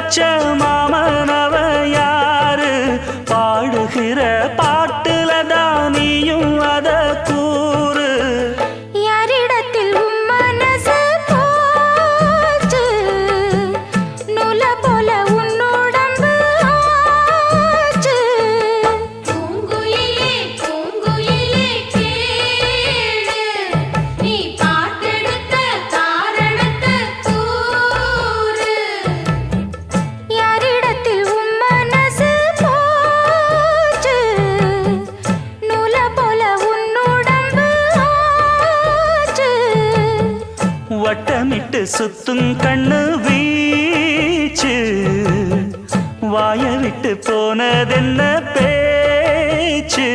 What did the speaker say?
வச்ச மாமனவ யாரு பாடுகிற பாட்டுல தானியும் அத கூறு யாரிடத்தில் உன் மனசு போச்சு நூல போல உன் உடம்பு ஆச்சு பூங்குயிலே பூங்குயிலே கேளு நீ பாட்டெடுத்த காரணத்தை கூறு யாரிடத்தில் உன் மனசு போச்சு நூல போல உன் உடம்பு ஆச்சு வட்டமிட்டு சுத்தும் கண்ணு வீச்சு வாய விட்டு போனதென்ன பேச்சு